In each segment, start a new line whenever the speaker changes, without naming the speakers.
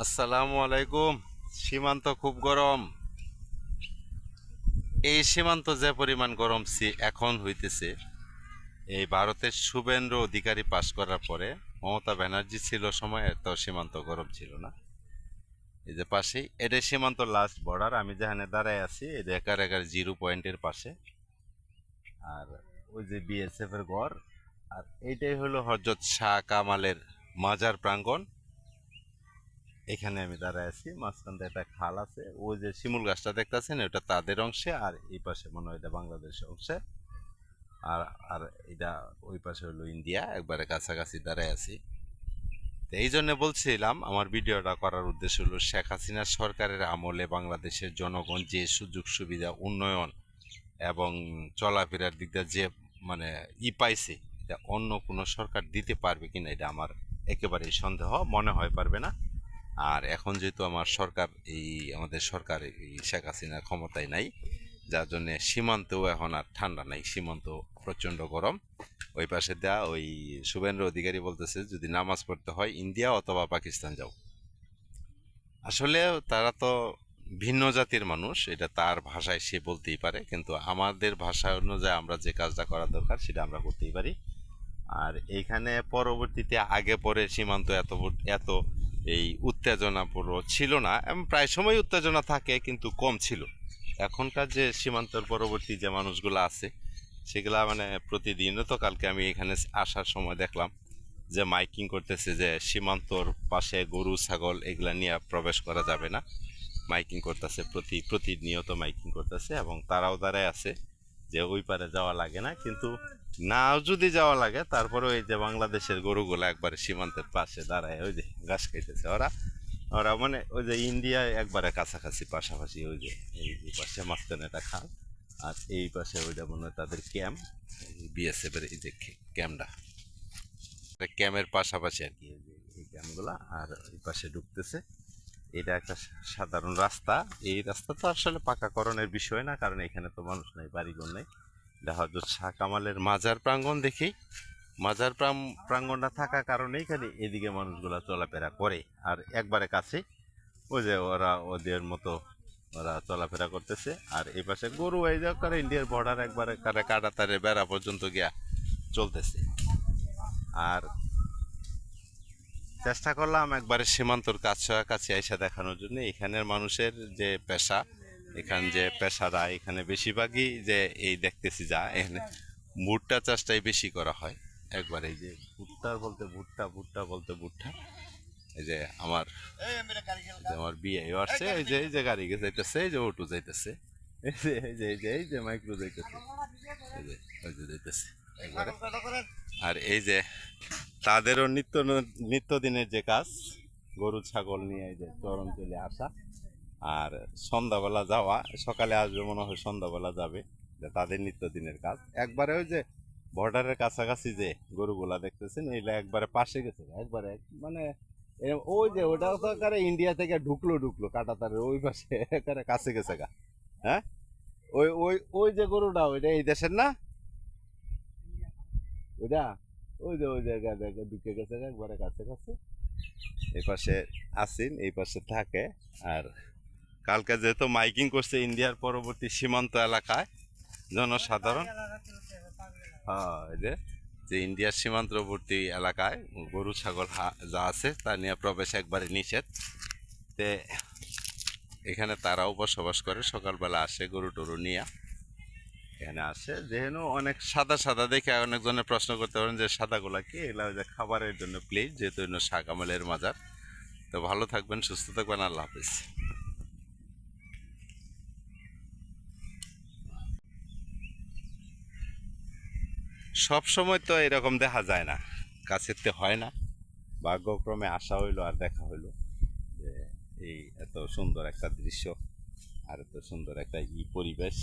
আসসালামু আলাইকুম। সীমান্ত খুব গরম। এই সীমান্ত যে পরিমাণ গরম এখন হইতেছে, এই ভারতের শুভেন্দু অধিকারী পাশ করার পরে মমতা ব্যানার্জি ছিল সময় এত সীমান্ত গরম ছিল না। এই যে পাশেই এটা সীমান্ত লাস্ট বর্ডার, আমি যেখানে দাঁড়ায় আছি এটা একার জিরো পয়েন্টের পাশে। আর ওই যে বিএসএফ এর গড়। আর এইটাই হলো হজরত শাহ কামালের মাজার প্রাঙ্গণ। এখানে আমি দাঁড়ায় আছি, মাঝখান দিয়ে একটা খাল আছে, ওই যে শিমুল গাছটা দেখতেছেন ওটা তাদের অংশে, আর এই পাশে মনে হয় এটা বাংলাদেশের অংশে। আর আর এটা ওই পাশে হলো ইন্ডিয়া, একবারে কাছাকাছি দাঁড়ায় আছি। তো এই জন্য বলছিলাম আমার ভিডিওটা করার উদ্দেশ্য হলো শেখ হাসিনার সরকারের আমলে বাংলাদেশের জনগণ যে সুযোগ সুবিধা উন্নয়ন এবং চলাফেরার দিক দিয়ে যে মানে পাইছে, এটা অন্য কোনো সরকার দিতে পারবে কিনা এটা আমার একেবারেই সন্দেহ, মনে হয় পারবে না। আর এখন যেহেতু আমাদের সরকার এই শেখ হাসিনার ক্ষমতায় নাই, যার জন্য সীমান্তেও এখন আর ঠান্ডা নাই, সীমান্ত প্রচণ্ড গরম। ওই পাশে দেয়া ওই শুভেন্দ্র অধিকারী বলতেছে যদি নামাজ পড়তে হয় ইন্ডিয়া অথবা পাকিস্তান যাও। আসলে তারা তো ভিন্ন জাতির মানুষ, এটা তার ভাষায় সে বলতেই পারে, কিন্তু আমাদের ভাষা অনুযায়ী আমরা যে কাজটা করা দরকার সেটা আমরা করতেই পারি। আর এইখানে পরবর্তীতে আগে পরে সীমান্ত এত এই উত্তেজনা পুরো ছিল না, প্রায় সময় উত্তেজনা থাকে কিন্তু কম ছিল। এখনকার যে সীমান্তর পরবর্তী যে মানুষগুলো আছে সেগুলা মানে প্রতিদিনও, তো কালকে আমি এখানে আসার সময় দেখলাম যে মাইকিং করতেছে যে সীমান্তর পাশে গরু ছাগল এগুলা নিয়ে প্রবেশ করা যাবে না। মাইকিং করতেছে, প্রতিনিয়ত মাইকিং করতেছে, এবং তারাও দাঁড়ায় আছে যে ওই পারে যাওয়া লাগে না। কিন্তু নাও যদি যাওয়া লাগে তারপরে ওই যে বাংলাদেশের গরুগুলো একবারে সীমান্তের পাশে দাঁড়ায় ওই যে ঘাস খাইতেছে। ওরা ওরা মানে ওই যে ইন্ডিয়া একবারে কাছাকাছি পাশাপাশি, ওই যে এই পাশে মাঝখানে একটা খাল, আর এই পাশে ওইটা মনে হয় তাদের ক্যাম্প, বিএসএফ এর এই যে ক্যাম্পটা, ক্যাম্পের পাশাপাশি আর কি এই ক্যাম্পগুলা। আর এই পাশে ঢুকতেছে। এটা একটা সাধারণ রাস্তা। এই রাস্তা তো আসলে পাকাকরণের বিষয় না, কারণ এখানে তো মানুষ নাই, বাড়িঘর নেই। এটা হজরত শাহ কামালের মাজার প্রাঙ্গণ দেখি, মাজার প্রাঙ্গণটা থাকার কারণে এখানে এদিকে মানুষগুলা চলাফেরা করে। আর একবারে কাছে ওই যে ওরা ওদের মতো ওরা চলাফেরা করতেছে। আর এই পাশে গরু এই যে করে ইন্ডিয়ার বর্ডার একবারে কাটাতারে বেড়া পর্যন্ত গিয়া চলতেছে। আর চেষ্টা করলাম একবারে সীমান্তর কাছাকাছি এসে দেখানোর জন্য এখানের মানুষের যে পেশা, এখান যে পেশারা এখানে বেশিরভাগই যে এই দেখতেছি যা এখানে ভুট্টা চাষটাই বেশি করা হয়। একবার এই যে ভুট্টা বলতে ভুট্টা। এই যে আমার বিয়ে আসছে, এই যে গাড়ি যাইতেছে, এই যে অটো যাইতেছে, এই যে মাইক্রো যাইতেছে, এই যে ওই যে যাইতেছে একবারে। আর এই যে তাদেরও নিত্যদিনের যে কাজ, গরু ছাগল নিয়ে এই যে চরণ চলে আসা, আর সন্ধ্যাবেলা যাওয়া, সকালে আসবে মনে হয় সন্ধ্যাবেলা যাবে, যে তাদের নিত্যদিনের কাজ। একবারে ওই যে বর্ডারের কাছাকাছি যে গরুগুলা দেখতেছেন এইগুলা একবারে পাশে গেছে, একবারে মানে ওই যে ওটাও তো একেবারে ইন্ডিয়া থেকে ঢুকলো কাটাতারের ওই পাশে একেবারে কাছে গেছে গা। হ্যাঁ, ওই ওই ওই যে গরুটা ওইটা এই দেশের না, ওইটা ওই জায়গা ঢুকে গেছে একবারে কাছে কাছে। এই পাশে আসিন, এই পাশে থাকে। আর কালকে যেহেতু মাইকিং করছে ইন্ডিয়ার পরবর্তী সীমান্ত এলাকায় জনসাধারণ, হ্যাঁ এই যে যে ইন্ডিয়ার সীমান্তবর্তী এলাকায় গরু ছাগল যা আছে তা নিয়ে প্রবেশ একবারে নিষেধ। তে এখানে তারাও বসবাস করে, সকালবেলা আসে গরু টরু নিয়ে এখানে আসে। যেহেতু অনেক সাদা সাদা দেখে অনেকজনে প্রশ্ন করতে পারেন যে সাদাগুলা কি, এগুলা যে খাবারের জন্য প্লেট, যেহেতু শাহ কামালের মাজার। তো ভালো থাকবেন, সুস্থ থাকবেন, আল্লাহ হাফিজ। সব সময় তো এরকম দেখা যায় না, কাছেতে হয় না। ভাগ্যক্রমে আসা হইলো আর দেখা হইলো যে এই এত সুন্দর একটা দৃশ্য, আর এত সুন্দর একটা পরিবেশ।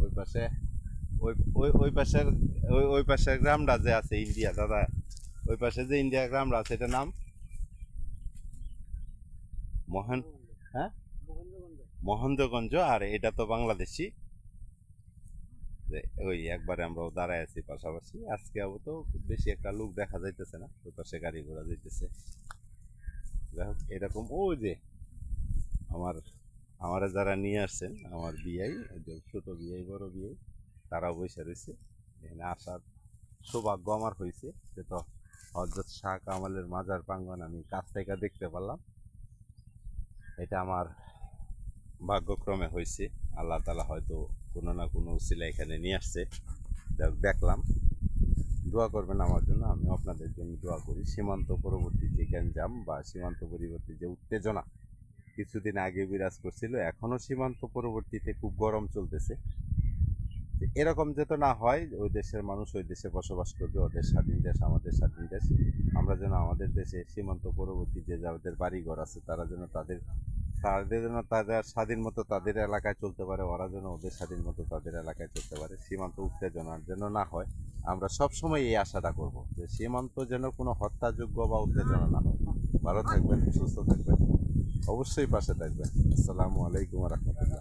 ওই পাশে ওই ওই ওই পাশের ওই পাশের গ্রামটা যে আছে ইন্ডিয়া দাদা, ওই পাশে যে ইন্ডিয়া গ্রামটা আছে এটার নাম মহেন, হ্যাঁ মহেন্দ্রগঞ্জ। আর এটা তো বাংলাদেশি। যে ওই একবারে আমরাও দাঁড়ায় আছি পাশাপাশি। আজকে তো বেশি একটা লোক দেখা যাইতেছে না, ওই পাশে গাড়ি ঘোড়া যাইতেছে। যাই হোক, এরকম ওই যে আমার আমারে যারা নিয়ে আসছেন, আমার বিয়াই, ওই যে ছোট বিয়াই বড় বিয়াই, তারাও বসে রয়েছে। এখানে আসার সৌভাগ্য আমার হয়েছে, যে তো হজরত শাহ কামালের মাজার প্রাঙ্গণ আমি কাছ থেকে দেখতে পারলাম। এটা আমার ভাগ্যক্রমে হয়েছে। আল্লাহ তালা হয়তো কোনো না কোনো উসিলা এখানে নিয়ে আসছে, দেখলাম। দোয়া করবেন আমার জন্য, আমি আপনাদের জন্য দোয়া করি। সীমান্ত পরবর্তী যে গ্যাঞ্জাম বা সীমান্ত পরবর্তী যে উত্তেজনা কিছুদিন আগে বিরাজ করছিল, এখনো সীমান্ত পরবর্তীতে খুব গরম চলতেছে। এরকম যাতে না হয়, ওই দেশের মানুষ ওই দেশে বসবাস করবে, ওদের স্বাধীন দেশ আমাদের স্বাধীন দেশ। আমরা যেন আমাদের দেশে সীমান্ত পরবর্তী যে যাদের বাড়িঘর আছে, তারা যেন তাদের তাদের যেন তাদের স্বাধীন মতো তাদের এলাকায় চলতে পারে, ওরা যেন ওদের স্বাধীন মতো তাদের এলাকায় চলতে পারে। সীমান্ত উত্তেজনার যেন না হয়। আমরা সব সময় এই আশাটা করব যে সীমান্ত যেন কোনো হত্যাযোগ্য বা উত্তেজনা না হয়। ভালো থাকবেন, সুস্থ থাকবেন, অবশ্যই পাশে থাকবেন। আসসালামু আলাইকুম রহমতুল্লাহ।